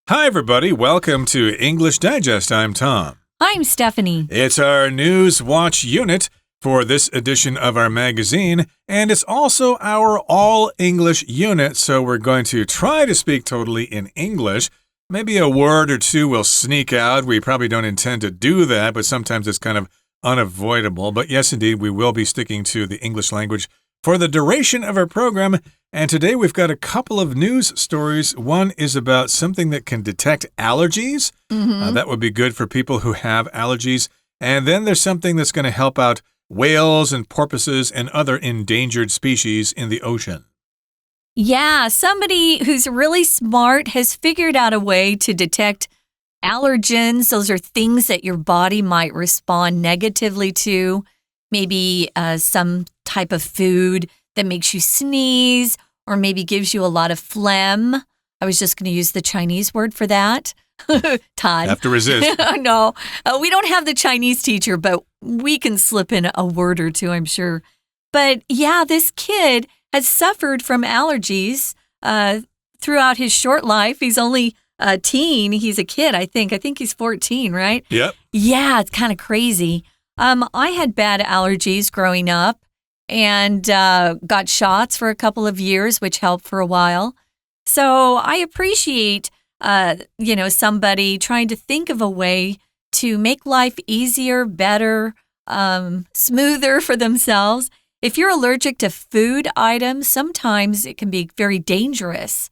Hi, everybody. Welcome to English Digest. I'm Tom. I'm Stephanie. It's our News Watch unit for this edition of our magazine, and it's also our all-English unit, so we're going to try to speak totally in English. Maybe a word or two will sneak out. We probably don't intend to do that, but sometimes it's kind of unavoidable. But yes, indeed, we will be sticking to the English language for the duration of our program. And today we've got a couple of news stories. One is about something that can detect allergies. That would be good for people who have allergies. And then there's something that's going to help out whales and porpoises and other endangered species in the ocean. Yeah, somebody who's really smart has figured out a way to detect allergens. Those are things that your body might respond negatively to. Maybe some type of food that makes you sneeze or maybe gives you a lot of phlegm. I was just going to use the Chinese word for that. Todd. Have to resist. No, we don't have the Chinese teacher, but we can slip in a word or two, I'm sure. But yeah, this kid has suffered from allergies throughout his short life. He's only a teen. He's a kid, I think. I think he's 14, right? Yep. Yeah, it's kind of crazy. I had bad allergies growing up and got shots for a couple of years, which helped for a while. So I appreciate, somebody trying to think of a way to make life easier, better, smoother for themselves. If you're allergic to food items, sometimes it can be very dangerous.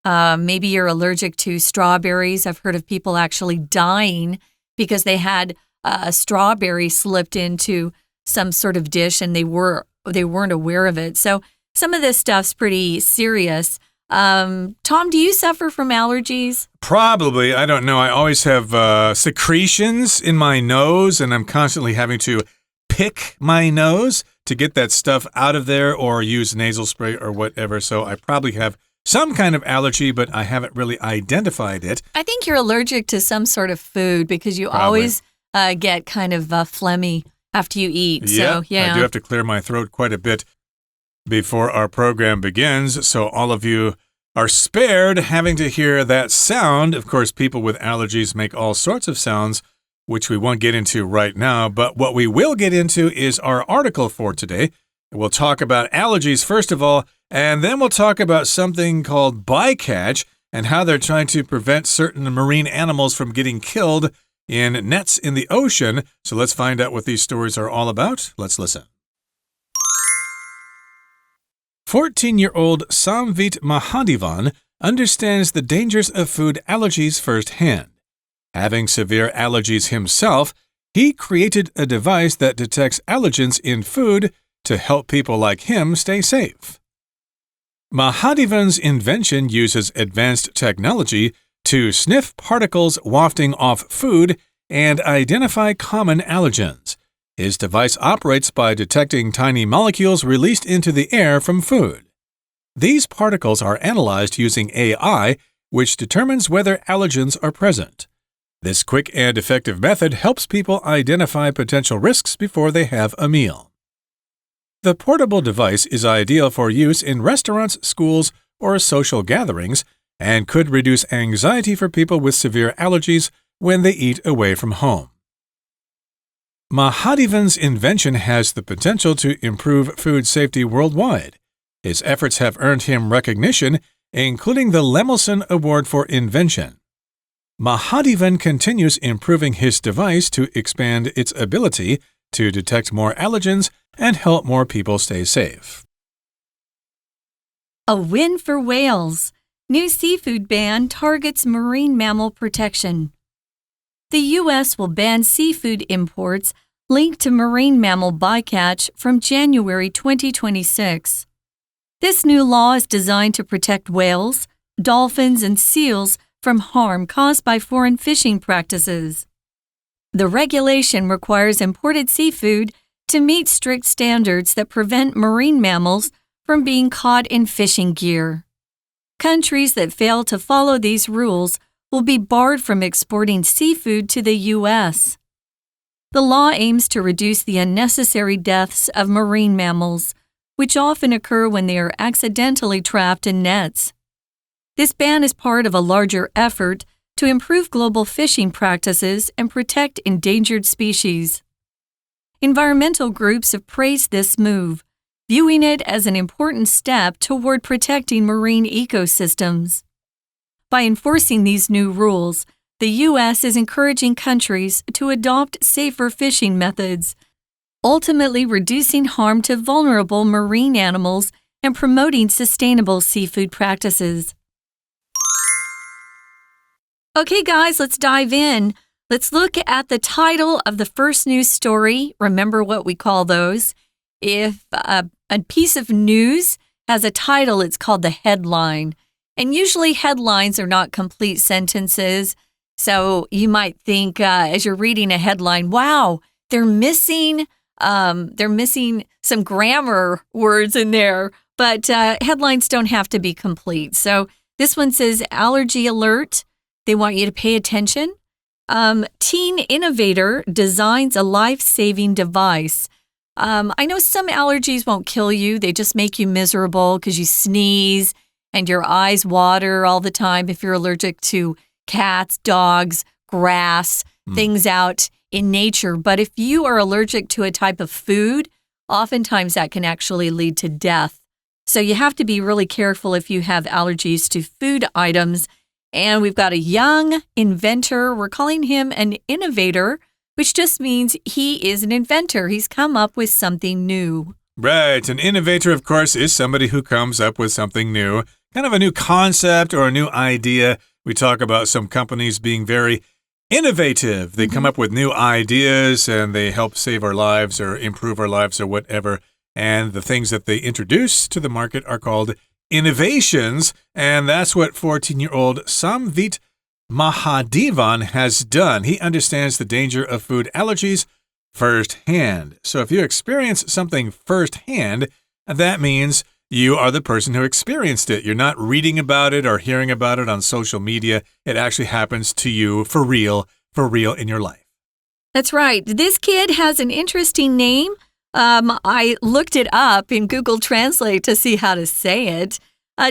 Maybe you're allergic to strawberries. I've heard of people actually dying because they had a strawberry slipped into some sort of dish and they weren't aware of it. So some of this stuff's pretty serious. Tom, do you suffer from allergies? Probably. I don't know. I always have secretions in my nose, and I'm constantly having to pick my nose to get that stuff out of there or use nasal spray or whatever. So I probably have some kind of allergy, but I haven't really identified it. I think you're allergic to some sort of food because you always get kind of phlegmy after you eat. Yeah, so, yeah. I do have to clear my throat quite a bit before our program begins, so all of you are spared having to hear that sound. Of course, people with allergies make all sorts of sounds, which we won't get into right now, but what we will get into is our article for today. We'll talk about allergies first of all, and then we'll talk about something called bycatch and how they're trying to prevent certain marine animals from getting killed in nets in the ocean. So let's find out what these stories are all about. Let's listen. 14-year-old Samvit Mahadevan understands the dangers of food allergies firsthand. Having severe allergies himself, he created a device that detects allergens in food to help people like him stay safe. Mahadevan's invention uses advanced technology to sniff particles wafting off food and identify common allergens. His device operates by detecting tiny molecules released into the air from food. These particles are analyzed using AI, which determines whether allergens are present. This quick and effective method helps people identify potential risks before they have a meal. The portable device is ideal for use in restaurants, schools, or social gatherings, and could reduce anxiety for people with severe allergies when they eat away from home. Mahadevan's invention has the potential to improve food safety worldwide. His efforts have earned him recognition, including the Lemelson Award for Invention. Mahadevan continues improving his device to expand its ability to detect more allergens and help more people stay safe. A win for whales. New seafood ban targets marine mammal protection. The U.S. will ban seafood imports linked to marine mammal bycatch from January 2026. This new law is designed to protect whales, dolphins, and seals from harm caused by foreign fishing practices. The regulation requires imported seafood to meet strict standards that prevent marine mammals from being caught in fishing gear. Countries that fail to follow these rules will be barred from exporting seafood to the U.S. The law aims to reduce the unnecessary deaths of marine mammals, which often occur when they are accidentally trapped in nets. This ban is part of a larger effort to improve global fishing practices and protect endangered species. Environmental groups have praised this move, viewing it as an important step toward protecting marine ecosystems. By enforcing these new rules, the U.S. is encouraging countries to adopt safer fishing methods, ultimately reducing harm to vulnerable marine animals and promoting sustainable seafood practices. Okay, guys, let's dive in. Let's look at the title of the first news story. Remember what we call those. If a piece of news has a title, it's called the headline. And usually headlines are not complete sentences. So you might think as you're reading a headline, wow, they're missing some grammar words in there. But headlines don't have to be complete. So this one says allergy alert. They want you to pay attention. Teen innovator designs a life-saving device. I know some allergies won't kill you. They just make you miserable because you sneeze and your eyes water all the time if you're allergic to cats, dogs, grass, things out in nature. But if you are allergic to a type of food, oftentimes that can actually lead to death. So you have to be really careful if you have allergies to food items. And we've got a young inventor. We're calling him an innovator, which just means he is an inventor. He's come up with something new. Right. An innovator, of course, is somebody who comes up with something new, kind of a new concept or a new idea. We talk about some companies being very innovative. They come up with new ideas and they help save our lives or improve our lives or whatever. And the things that they introduce to the market are called innovations. And that's what 14-year-old Samvit Mahadevan has done. He understands the danger of food allergies firsthand. So if you experience something firsthand, that means you are the person who experienced it. You're not reading about it or hearing about it on social media. It actually happens to you for real in your life. That's right. This kid has an interesting name. I looked it up in Google Translate to see how to say it.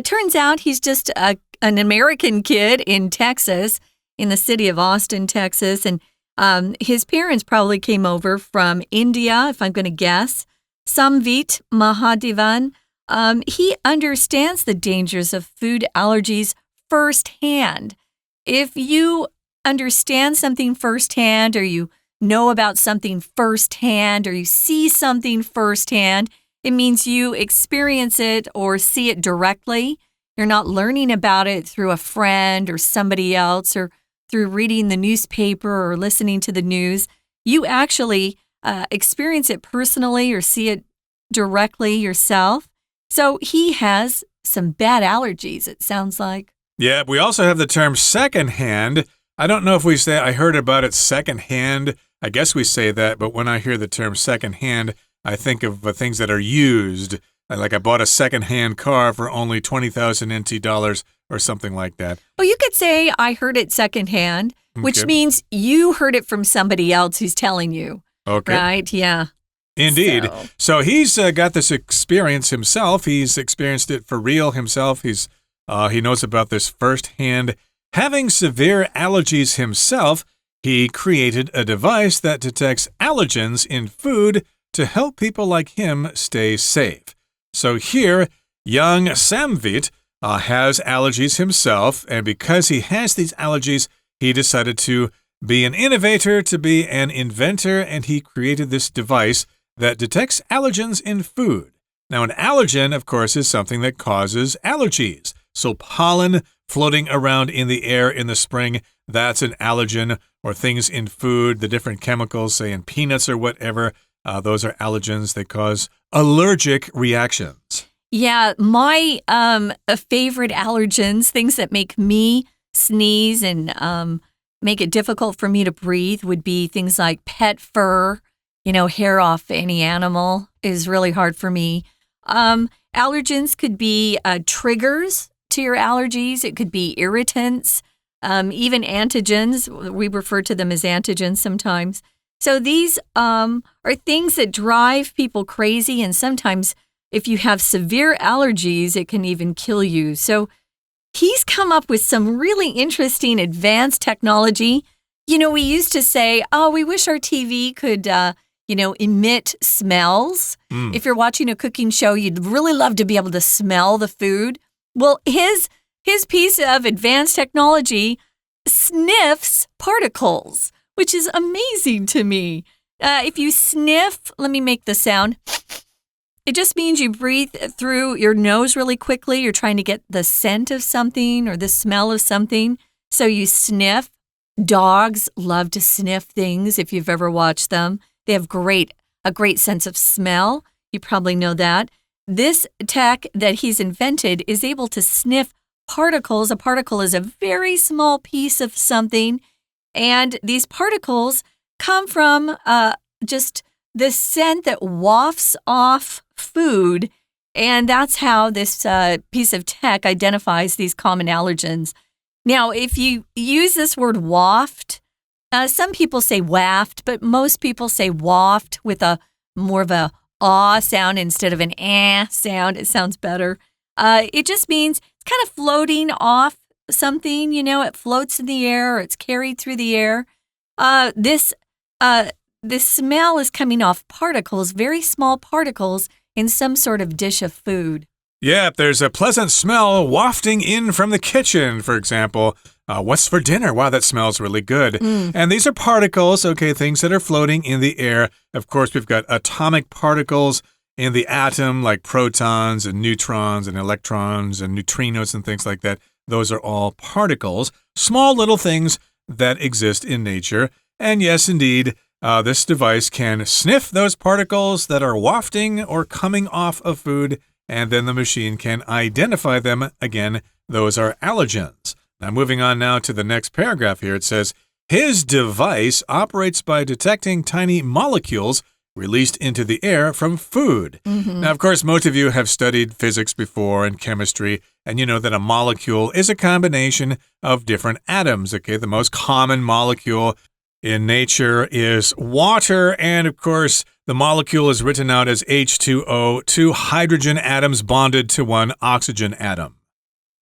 Turns out he's just an American kid in Texas, in the city of Austin, Texas. And his parents probably came over from India, if I'm going to guess. Samvit Mahadevan. He understands the dangers of food allergies firsthand. If you understand something firsthand, or you know about something firsthand, or you see something firsthand, it means you experience it or see it directly. You're not learning about it through a friend or somebody else or through reading the newspaper or listening to the news. You actually experience it personally or see it directly yourself. So he has some bad allergies, it sounds like. Yeah, we also have the term secondhand. I don't know if we say I heard about it secondhand. I guess we say that, but when I hear the term secondhand, I think of things that are used. Like I bought a secondhand car for only 20,000 NT dollars or something like that. Well, you could say I heard it secondhand, which means you heard it from somebody else who's telling you. Okay. Right? Yeah. Indeed. So he's got this experience himself. He's experienced it for real himself. He knows about this firsthand. Having severe allergies himself, he created a device that detects allergens in food to help people like him stay safe. So here, young Samvit has allergies himself, and because he has these allergies, he decided to be an innovator, to be an inventor, and he created this device that detects allergens in food. Now, an allergen, of course, is something that causes allergies. So pollen floating around in the air in the spring, that's an allergen, or things in food, the different chemicals, say in peanuts or whatever, those are allergens. They cause allergic reactions. Yeah, my favorite allergens, things that make me sneeze and make it difficult for me to breathe, would be things like pet fur. You know, hair off any animal is really hard for me. Allergens could be triggers to your allergies. It could be irritants, even antigens. We refer to them as antigens sometimes. So these are things that drive people crazy, and sometimes if you have severe allergies, it can even kill you. So he's come up with some really interesting advanced technology. We used to say, we wish our TV could, emit smells. If you're watching a cooking show, you'd really love to be able to smell the food. Well, his piece of advanced technology sniffs particles, which is amazing to me. If you sniff, let me make the sound. It just means you breathe through your nose really quickly. You're trying to get the scent of something or the smell of something. So you sniff. Dogs love to sniff things if you've ever watched them. They have a great sense of smell. You probably know that. This tech that he's invented is able to sniff particles. A particle is a very small piece of something. And these particles come from just the scent that wafts off food, and that's how this piece of tech identifies these common allergens. Now, if you use this word waft, some people say waft, but most people say waft with more of a ah sound instead of an sound. It sounds better. It just means it's kind of floating off something, it floats in the air or it's carried through the air. This smell is coming off particles, very small particles, in some sort of dish of food. Yeah, there's a pleasant smell wafting in from the kitchen, for example. What's for dinner? Wow, that smells really good. And these are particles, things that are floating in the air. Of course, we've got atomic particles in the atom, like protons and neutrons and electrons and neutrinos and things like that. Those are all particles, small little things that exist in nature. And yes, indeed, this device can sniff those particles that are wafting or coming off of food, and then the machine can identify them. Again, those are allergens. Now, moving on now to the next paragraph here, it says, his device operates by detecting tiny molecules released into the air from food. Now, of course, most of you have studied physics before and chemistry, and you know that a molecule is a combination of different atoms. The most common molecule in nature is water, and of course, the molecule is written out as H2O, two hydrogen atoms bonded to one oxygen atom.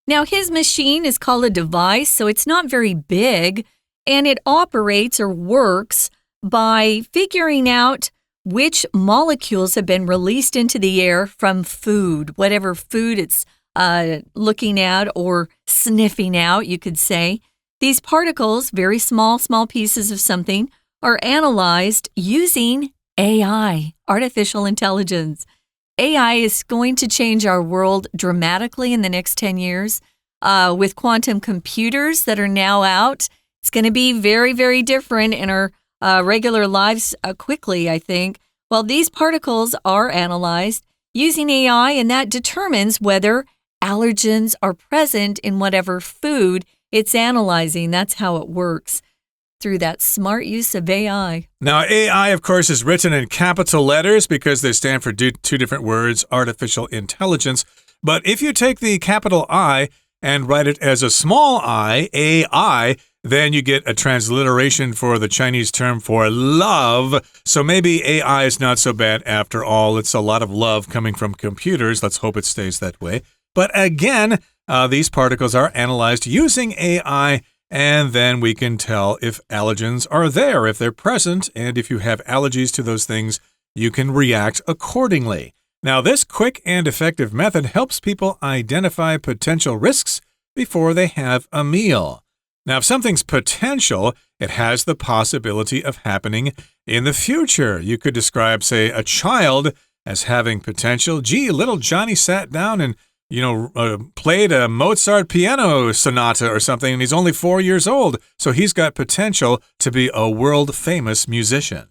Now, his machine is called a device, so it's not very big, and it operates or works by figuring out which molecules have been released into the air from food, whatever food it's looking at or sniffing out, you could say. These particles, very small pieces of something, are analyzed using AI, artificial intelligence. AI is going to change our world dramatically in the next 10 years. With quantum computers that are now out, it's going to be very, very different in our regular lives quickly, I think. Well, these particles are analyzed using AI, and that determines whether allergens are present in whatever food it's analyzing. That's how it works, through that smart use of AI. Now, AI, of course, is written in capital letters because they stand for two different words, artificial intelligence. But if you take the capital I and write it as a small I, AI, then you get a transliteration for the Chinese term for love. So maybe AI is not so bad after all. It's a lot of love coming from computers. Let's hope it stays that way. But again, these particles are analyzed using AI, and then we can tell if allergens are there, if they're present, and if you have allergies to those things, you can react accordingly. Now, this quick and effective method helps people identify potential risks before they have a meal. Now, if something's potential, it has the possibility of happening in the future. You could describe, say, a child as having potential. Gee, little Johnny sat down and played a Mozart piano sonata or something, and he's only 4 years old, so he's got potential to be a world-famous musician.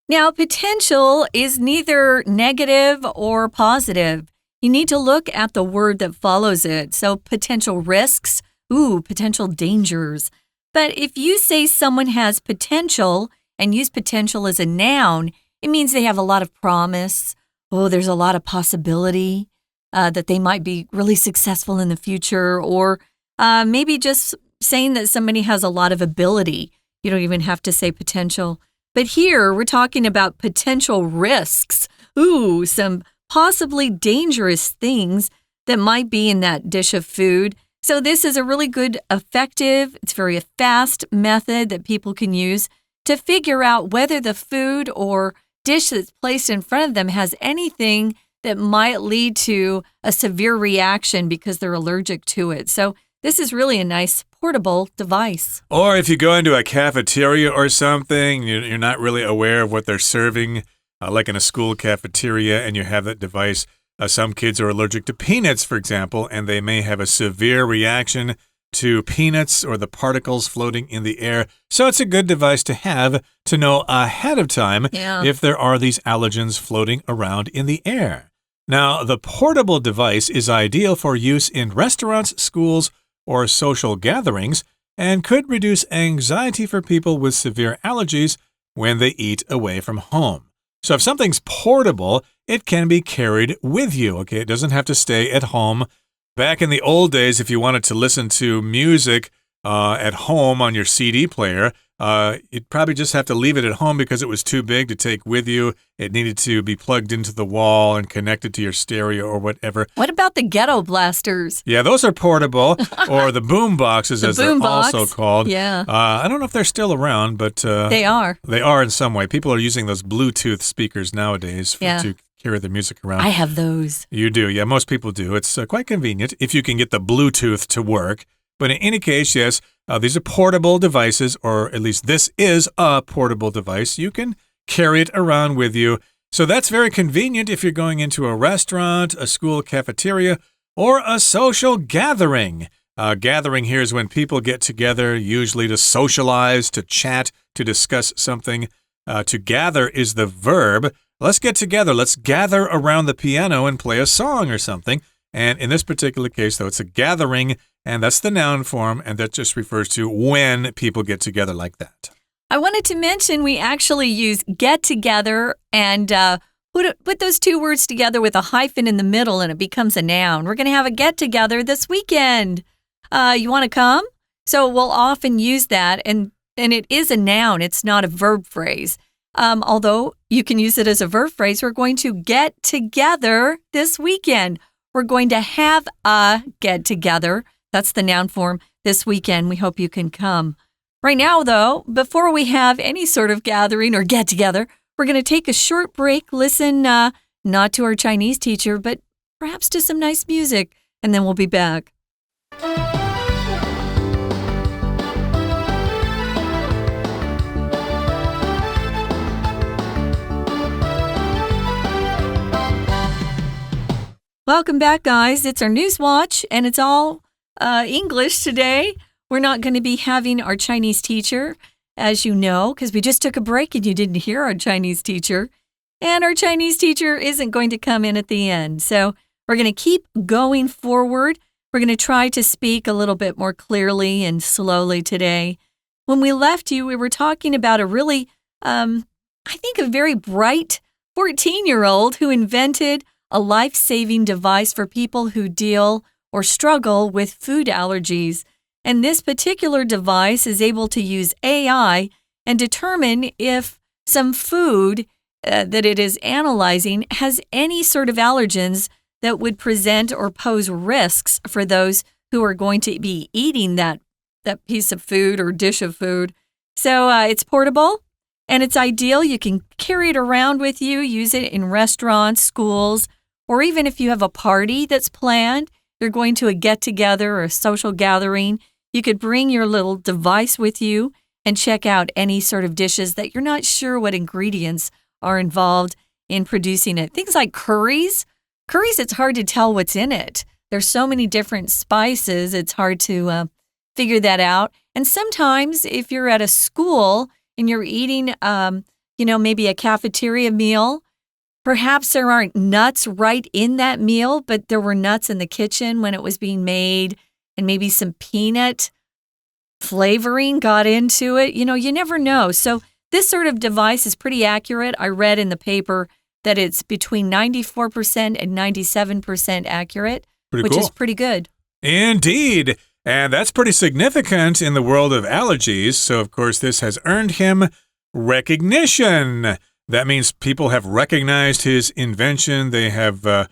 Now, potential is neither negative or positive. You need to look at the word that follows it. So, potential risks, potential dangers. But if you say someone has potential and use potential as a noun, it means they have a lot of promise. There's a lot of possibility. That they might be really successful in the future, or maybe just saying that somebody has a lot of ability. You don't even have to say potential. But here we're talking about potential risks. Some possibly dangerous things that might be in that dish of food So this is a really good, effective, it's very fast method that people can use to figure out whether the food or dish that's placed in front of them has anything that might lead to a severe reaction because they're allergic to it. So this is really a nice portable device. Or if you go into a cafeteria or something, you're not really aware of what they're serving, like in a school cafeteria, and you have that device. Some kids are allergic to peanuts, for example, and they may have a severe reaction to peanuts or the particles floating in the air. So it's a good device to have to know ahead of time if there are these allergens floating around in the air. Now, the portable device is ideal for use in restaurants, schools, or social gatherings and could reduce anxiety for people with severe allergies when they eat away from home. So if something's portable, it can be carried with you, okay? It doesn't have to stay at home. Back in the old days, if you wanted to listen to music at home on your CD player, you'd probably just have to leave it at home because it was too big to take with you. It needed to be plugged into the wall and connected to your stereo or whatever. What about the ghetto blasters? Yeah, those are portable, or the boom boxes, as they're also called. Yeah. I don't know if they're still around, but they are. They are in some way. People are using those Bluetooth speakers nowadays to carry their music around. I have those. You do. Yeah, most people do. It's quite convenient if you can get the Bluetooth to work. But in any case, yes, these are portable devices, or at least this is a portable device. You can carry it around with you. So that's very convenient if you're going into a restaurant, a school cafeteria, or a social gathering. Gathering here is when people get together, usually to socialize, to chat, to discuss something. To gather is the verb. Let's get together. Let's gather around the piano and play a song or something. And in this particular case, though, it's a gathering, and that's the noun form, and that just refers to when people get together like that. I wanted to mention we actually use get together and put those two words together with a hyphen in the middle, and it becomes a noun. We're going to have a get together this weekend. You want to come? So we'll often use that, and it is a noun. It's not a verb phrase. Although you can use it as a verb phrase, we're going to get together this weekend. We're going to have a get together. That's the noun form this weekend. We hope you can come. Right now, though, before we have any sort of gathering or get together, we're going to take a short break, listen not to our Chinese teacher, but perhaps to some nice music, and then we'll be back. Welcome back, guys. It's our News Watch, and it's all English today. We're not going to be having our Chinese teacher, as you know, because we just took a break and you didn't hear our Chinese teacher. And our Chinese teacher isn't going to come in at the end. So we're going to keep going forward. We're going to try to speak a little bit more clearly and slowly today. When we left you, we were talking about a really, I think a very bright 14-year-old who invented a life-saving device for people who deal or struggle with food allergies. And this particular device is able to use AI and determine if some food that it is analyzing has any sort of allergens that would present or pose risks for those who are going to be eating that piece of food or dish of food. So it's portable and it's ideal. You can carry it around with you, use it in restaurants, schools, or even if you have a party that's planned, you're going to a get-together or a social gathering, you could bring your little device with you and check out any sort of dishes that you're not sure what ingredients are involved in producing it. Things like curries. Curries, it's hard to tell what's in it. There's so many different spices, it's hard to figure that out. And sometimes if you're at a school and you're eating, maybe a cafeteria meal, perhaps there aren't nuts right in that meal, but there were nuts in the kitchen when it was being made, and maybe some peanut flavoring got into it. You never know. So this sort of device is pretty accurate. I read in the paper that it's between 94% and 97% accurate, which is pretty good. Indeed. And that's pretty significant in the world of allergies. So, of course, this has earned him recognition. That means people have recognized his invention. They have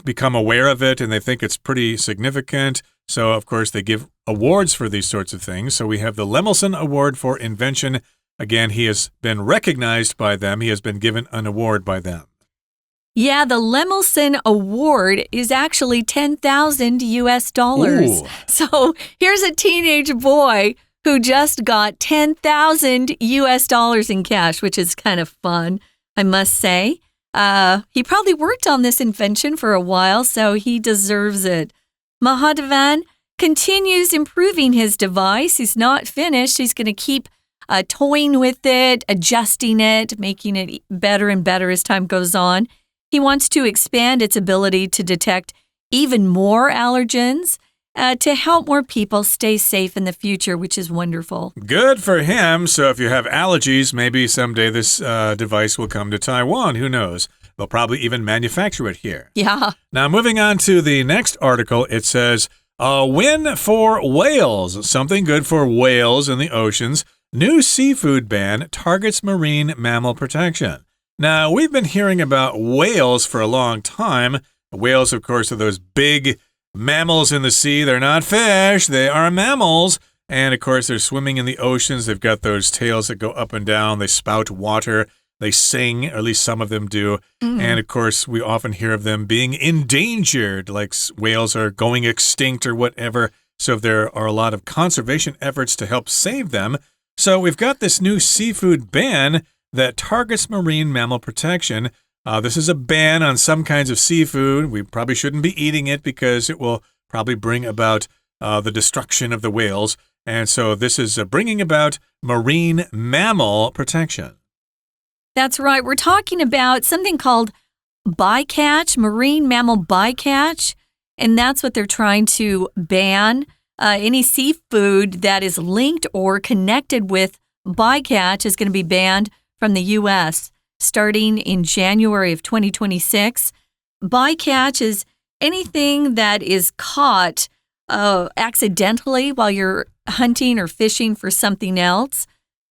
become aware of it and they think it's pretty significant. So, of course, they give awards for these sorts of things. So we have the Lemelson Award for Invention. Again, he has been recognized by them. He has been given an award by them. Yeah, the Lemelson Award is actually $10,000 US. Ooh. So here's a teenage boy who just got $10,000 US in cash, which is kind of fun, I must say. He probably worked on this invention for a while, so he deserves it. Mahadevan continues improving his device. He's not finished. He's going to keep toying with it, adjusting it, making it better and better as time goes on. He wants to expand its ability to detect even more allergens to help more people stay safe in the future, which is wonderful. Good for him. So if you have allergies, maybe someday this device will come to Taiwan. Who knows? They'll probably even manufacture it here. Yeah. Now, moving on to the next article, it says, a win for whales. Something good for whales in the oceans. New seafood ban targets marine mammal protection. Now, we've been hearing about whales for a long time. Whales, of course, are those big mammals in the sea. They're not fish. They are mammals. And, of course, they're swimming in the oceans. They've got those tails that go up and down. They spout water. They sing, or at least some of them do. And, of course, we often hear of them being endangered, like whales are going extinct or whatever. So there are a lot of conservation efforts to help save them. So we've got this new seafood ban that targets marine mammal protection. This is a ban on some kinds of seafood. We probably shouldn't be eating it because it will probably bring about the destruction of the whales. And so this is bringing about marine mammal protection. That's right. We're talking about something called bycatch, marine mammal bycatch, and that's what they're trying to ban. Any seafood that is linked or connected with bycatch is going to be banned from the U.S. starting in January of 2026. Bycatch is anything that is caught accidentally while you're hunting or fishing for something else.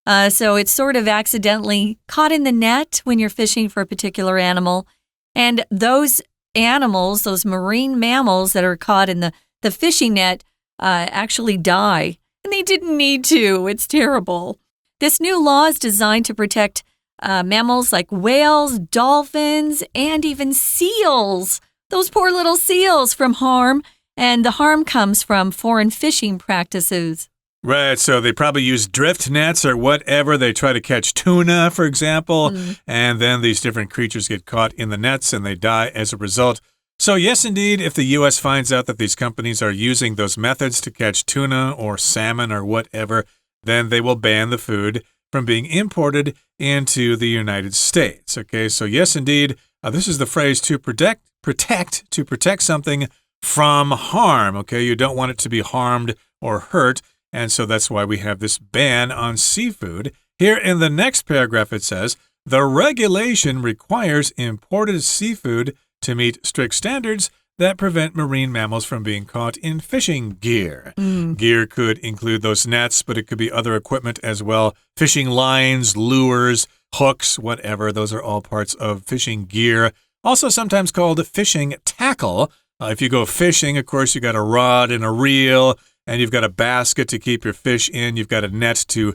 So it's sort of accidentally caught in the net when you're fishing for a particular animal. And those animals, those marine mammals that are caught in the fishing net actually die. And they didn't need to. It's terrible. This new law is designed to protect mammals like whales, dolphins, and even seals. Those poor little seals from harm. And the harm comes from foreign fishing practices. Right, so they probably use drift nets or whatever. They try to catch tuna, for example, and then these different creatures get caught in the nets and they die as a result. So yes, indeed, if the U.S. finds out that these companies are using those methods to catch tuna or salmon or whatever, then they will ban the food from being imported into the United States. Okay, so yes, indeed, this is the phrase to protect something from harm. Okay, you don't want it to be harmed or hurt. And so that's why we have this ban on seafood. Here in the next paragraph, it says, the regulation requires imported seafood to meet strict standards that prevent marine mammals from being caught in fishing gear. Gear could include those nets, but it could be other equipment as well. Fishing lines, lures, hooks, whatever. Those are all parts of fishing gear. Also sometimes called fishing tackle. If you go fishing, of course, you got a rod and a reel. And you've got a basket to keep your fish in. You've got a net to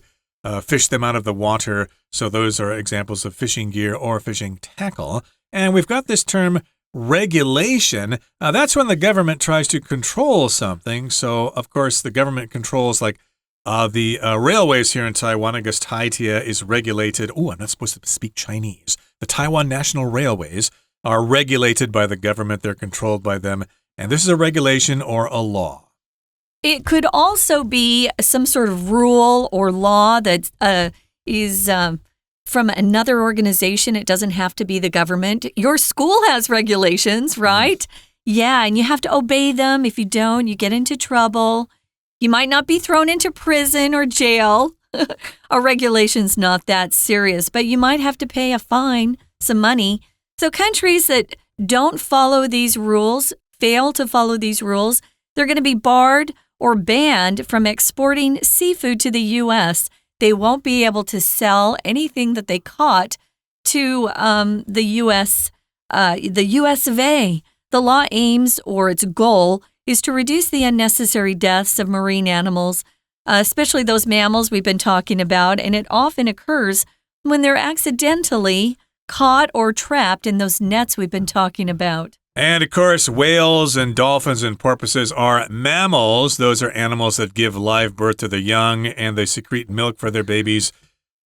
fish them out of the water. So those are examples of fishing gear or fishing tackle. And we've got this term regulation. That's when the government tries to control something. So, of course, the government controls like the railways here in Taiwan. I guess Taitia is regulated. Oh, I'm not supposed to speak Chinese. The Taiwan National Railways are regulated by the government. They're controlled by them. And this is a regulation or a law. It could also be some sort of rule or law that is from another organization. It doesn't have to be the government. Your school has regulations, right? Yeah, and you have to obey them. If you don't, you get into trouble. You might not be thrown into prison or jail. A regulation's not that serious, but you might have to pay a fine, some money. So countries that don't follow these rules, fail to follow these rules, they're going to be barred or banned from exporting seafood to the U.S. They won't be able to sell anything that they caught to the U.S. of A. The law aims, or its goal, is to reduce the unnecessary deaths of marine animals, especially those mammals we've been talking about, and it often occurs when they're accidentally caught or trapped in those nets we've been talking about. And, of course, whales and dolphins and porpoises are mammals. Those are animals that give live birth to their young, and they secrete milk for their babies.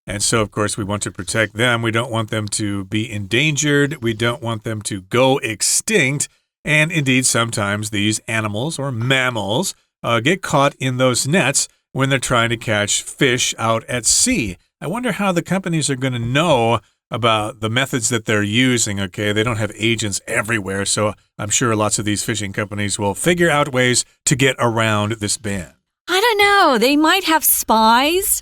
And so, of course, we want to protect them. We don't want them to be endangered. We don't want them to go extinct. And, indeed, sometimes these animals or mammals get caught in those nets when they're trying to catch fish out at sea. I wonder how the companies are going to know about the methods that they're using, okay? They don't have agents everywhere, so I'm sure lots of these fishing companies will figure out ways to get around this ban. I don't know. They might have spies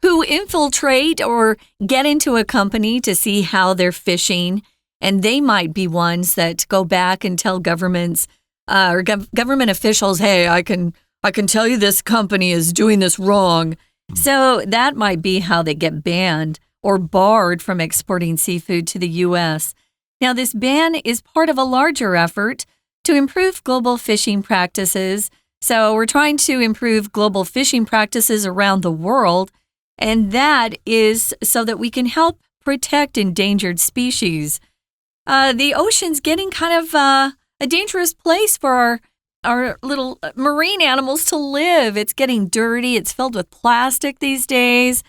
who infiltrate or get into a company to see how they're fishing, and they might be ones that go back and tell governments or government officials, hey, I can tell you this company is doing this wrong. So that might be how they get banned or barred from exporting seafood to the U.S. Now, this ban is part of a larger effort to improve global fishing practices. So we're trying to improve global fishing practices around the world, and that is so that we can help protect endangered species. The ocean's getting kind of a dangerous place for our little marine animals to live. It's getting dirty. It's filled with plastic these days.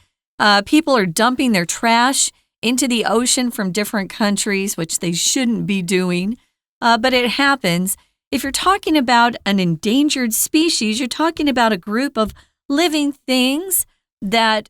People are dumping their trash into the ocean from different countries, which they shouldn't be doing, but it happens. If you're talking about an endangered species, you're talking about a group of living things that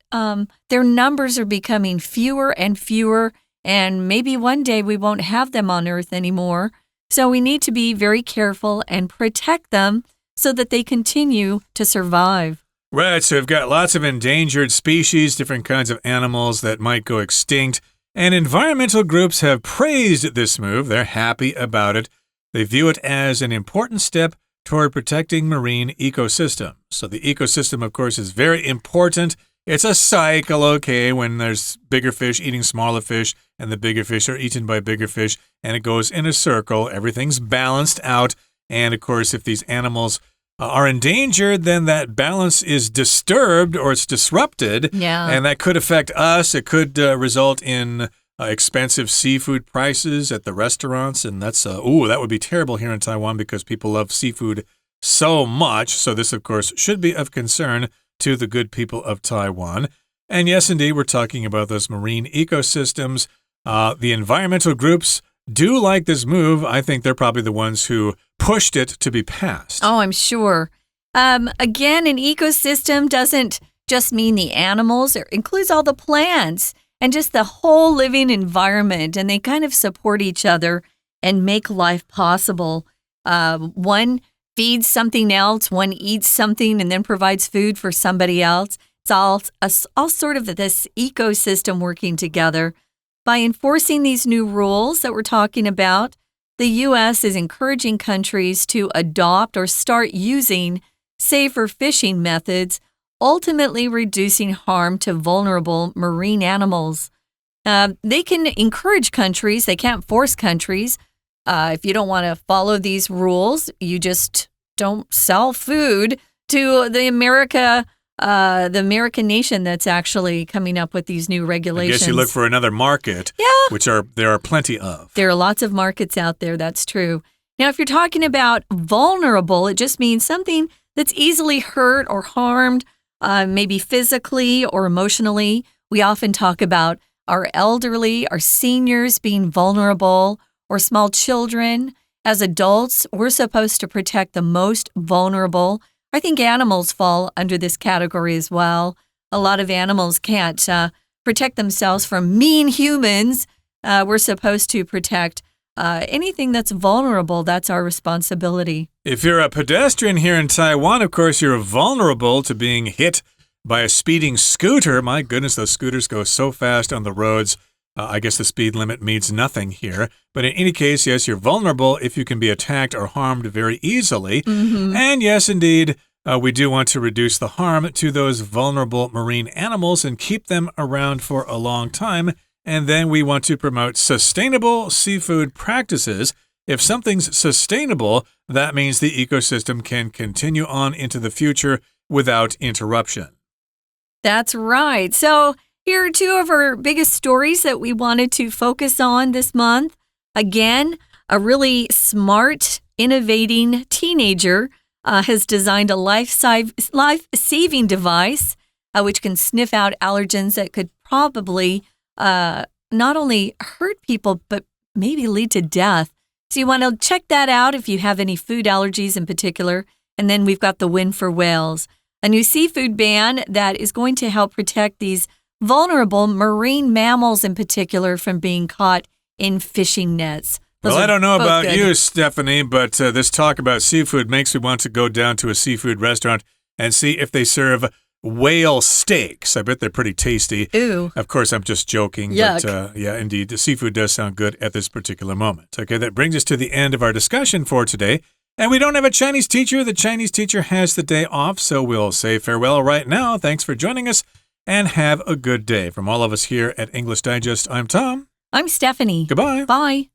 their numbers are becoming fewer and fewer, and maybe one day we won't have them on Earth anymore. So we need to be very careful and protect them so that they continue to survive. Right, so we've got lots of endangered species, different kinds of animals that might go extinct, and environmental groups have praised this move. They're happy about it. They view it as an important step toward protecting marine ecosystems. So the ecosystem, of course, is very important. It's a cycle, okay, when there's bigger fish eating smaller fish, and the bigger fish are eaten by bigger fish, and it goes in a circle. Everything's balanced out, and, of course, if these animals are endangered, then that balance is disturbed or it's disrupted, and that could affect us. It could result in expensive seafood prices at the restaurants, and that's that would be terrible here in Taiwan because people love seafood so much. So this, of course, should be of concern to the good people of Taiwan. And yes, indeed, we're talking about those marine ecosystems. The environmental groups do like this move. I think they're probably the ones who pushed it to be passed. Oh, I'm sure. Again, an ecosystem doesn't just mean the animals. It includes all the plants and just the whole living environment, and they kind of support each other and make life possible. One feeds something else, one eats something and then provides food for somebody else. It's all sort of this ecosystem working together. By enforcing these new rules that we're talking about, the U.S. is encouraging countries to adopt or start using safer fishing methods, ultimately reducing harm to vulnerable marine animals. They can encourage countries. They can't force countries. If you don't want to follow these rules, you just don't sell food to the American nation that's actually coming up with these new regulations. I guess you look for another market, which there are plenty of. There are lots of markets out there, that's true. Now, if you're talking about vulnerable, it just means something that's easily hurt or harmed, maybe physically or emotionally. We often talk about our elderly, our seniors being vulnerable, or small children. As adults, we're supposed to protect the most vulnerable. I think animals fall under this category as well. A lot of animals can't protect themselves from mean humans. We're supposed to protect anything that's vulnerable. That's our responsibility. If you're a pedestrian here in Taiwan, of course, you're vulnerable to being hit by a speeding scooter. My goodness, those scooters go so fast on the roads. I guess the speed limit means nothing here. But in any case, yes, you're vulnerable if you can be attacked or harmed very easily. And yes, indeed, we do want to reduce the harm to those vulnerable marine animals and keep them around for a long time. And then we want to promote sustainable seafood practices. If something's sustainable, that means the ecosystem can continue on into the future without interruption. That's right. So here are two of our biggest stories that we wanted to focus on this month. Again, a really smart, innovating teenager has designed a life-saving device which can sniff out allergens that could probably not only hurt people, but maybe lead to death. So you want to check that out if you have any food allergies in particular. And then we've got the win for whales, a new seafood ban that is going to help protect these vulnerable marine mammals in particular from being caught in fishing nets. Well, I don't know about you, Stephanie, but this talk about seafood makes me want to go down to a seafood restaurant and see if they serve whale steaks. I bet they're pretty tasty. Ooh. Of course, I'm just joking. Yuck. But yeah, indeed, the seafood does sound good at this particular moment. Okay, that brings us to the end of our discussion for today. And we don't have a Chinese teacher. The Chinese teacher has the day off, so we'll say farewell right now. Thanks for joining us, and have a good day. From all of us here at English Digest, I'm Tom. I'm Stephanie. Goodbye. Bye.